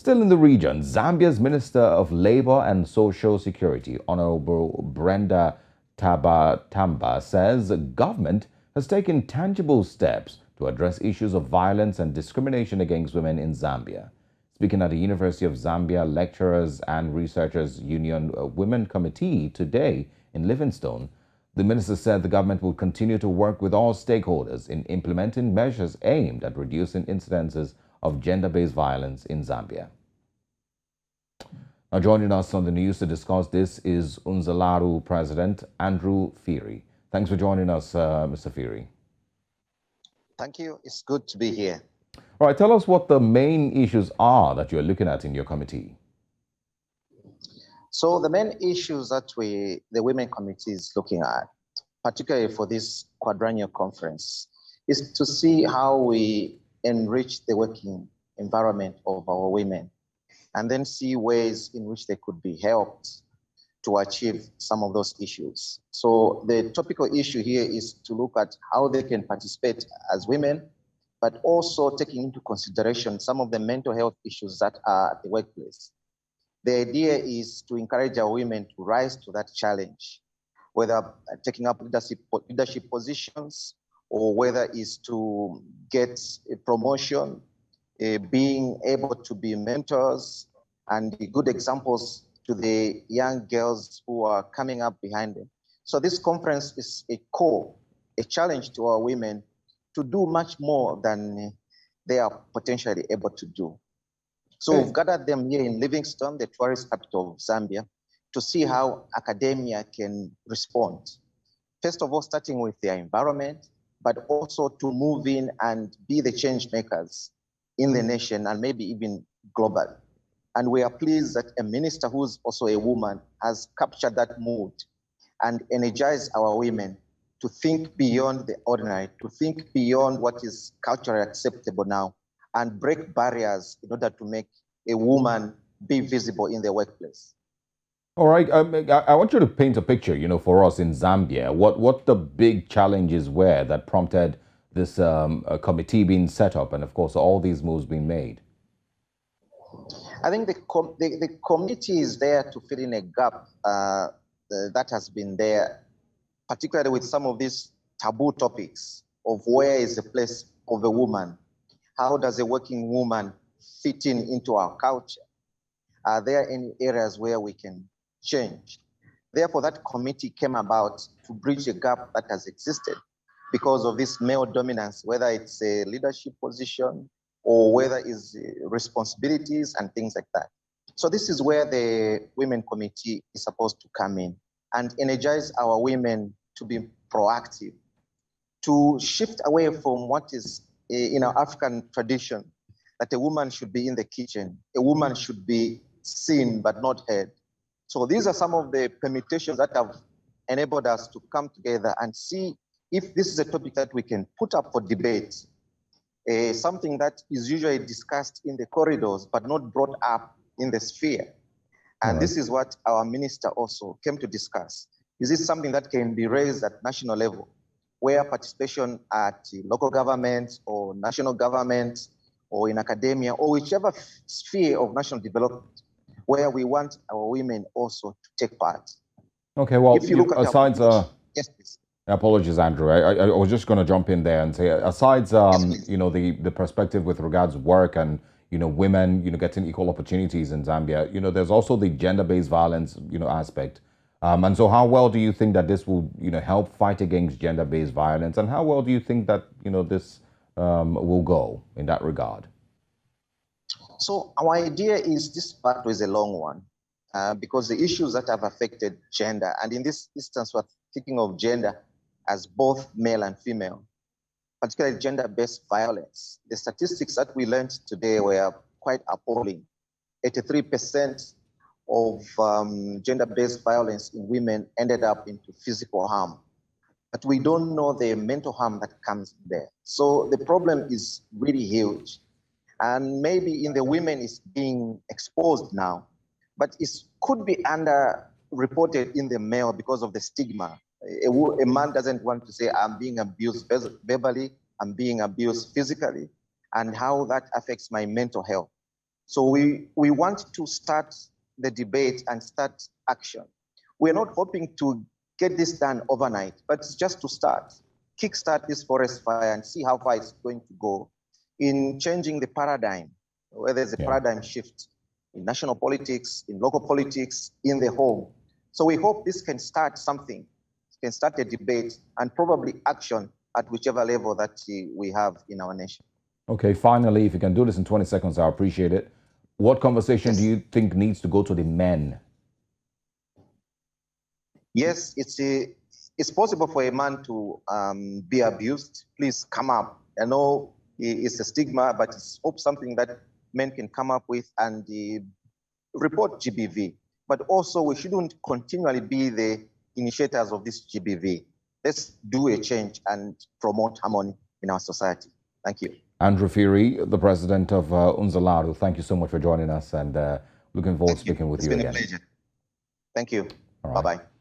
Still in the region, Zambia's Minister of Labour and Social Security, Honorable Brenda Tambatamba, says the government has taken tangible steps to address issues of violence and discrimination against women in Zambia. Speaking at the University of Zambia Lecturers and Researchers Union Women Committee today in Livingstone, the minister said the government will continue to work with all stakeholders in implementing measures aimed at reducing incidences of gender-based violence in Zambia. Now joining us on the news to discuss this is UNZALARU President Phiri. Thanks for joining us, Mr. Phiri. Thank you. It's good to be here. All right, tell us what the main issues are that you're looking at in your committee. So the main issues that the Women Committee is looking at, particularly for this quadrennial conference, is to see how we enrich the working environment of our women and then see ways in which they could be helped to achieve some of those issues. So the topical issue here is to look at how they can participate as women, but also taking into consideration some of the mental health issues that are at the workplace. The idea is to encourage our women to rise to that challenge, whether taking up leadership positions or whether it's to get a promotion, being able to be mentors and good examples to the young girls who are coming up behind them. So this conference is a challenge to our women to do much more than they are potentially able to do. So we've gathered them here in Livingstone, the tourist capital of Zambia, to see how academia can respond. First of all, starting with their environment, but also to move in and be the change makers in the nation and maybe even global. And we are pleased that a minister who's also a woman has captured that mood and energized our women to think beyond the ordinary, to think beyond what is culturally acceptable now and break barriers in order to make a woman be visible in the workplace. All right, I want you to paint a picture, for us in Zambia, what the big challenges were that prompted this committee being set up and, of course, all these moves being made. I think the committee is there to fill in a gap that has been there, particularly with some of these taboo topics of where is the place of a woman? How does a working woman fit into our culture? Are there any areas where we can change? Therefore, that committee came about to bridge a gap that has existed because of this male dominance, whether it's a leadership position or whether it's responsibilities and things like that. So this is where the Women Committee is supposed to come in and energize our women to be proactive, to shift away from what is in our African tradition, that a woman should be in the kitchen, a woman should be seen but not heard. So these are some of the permutations that have enabled us to come together and see if this is a topic that we can put up for debate, something that is usually discussed in the corridors but not brought up in the sphere. And this is what our minister also came to discuss. Is this something that can be raised at national level, where participation at local governments or national governments or in academia or whichever sphere of national development, where we want our women also to take part. Okay, well, if you look aside, yes, please. Apologies, Andrew. I was just going to jump in there and say, aside, the perspective with regards to work and, women, getting equal opportunities in Zambia, there's also the gender-based violence, aspect. And so how well do you think that this will, help fight against gender-based violence? And how well do you think that, this will go in that regard? So our idea is this battle is a long one because the issues that have affected gender, and in this instance, we're thinking of gender as both male and female, particularly gender-based violence. The statistics that we learned today were quite appalling. 83% of gender-based violence in women ended up into physical harm. But we don't know the mental harm that comes there. So the problem is really huge. And maybe in the women it's being exposed now, but it could be underreported in the male because of the stigma. A man doesn't want to say, I'm being abused verbally, I'm being abused physically, and how that affects my mental health. So we want to start the debate and start action. We're not hoping to get this done overnight, but it's just to start. Kickstart this forest fire and see how far it's going to go in changing the paradigm, where there's a paradigm shift in national politics, in local politics, in the home. So we hope this can start something, can start a debate and probably action at whichever level that we have in our nation. Okay, finally, if you can do this in 20 seconds, I appreciate it. What conversation do you think needs to go to the men? Yes, it's possible for a man to be abused. Please come up. I know it's a stigma, but it's something that men can come up with and report GBV. But also, we shouldn't continually be the initiators of this GBV. Let's do a change and promote harmony in our society. Thank you. Andrew Phiri, the president of UNZALARU, thank you so much for joining us, and looking forward to speaking with you again. It's been a pleasure. Thank you. All right. Bye-bye.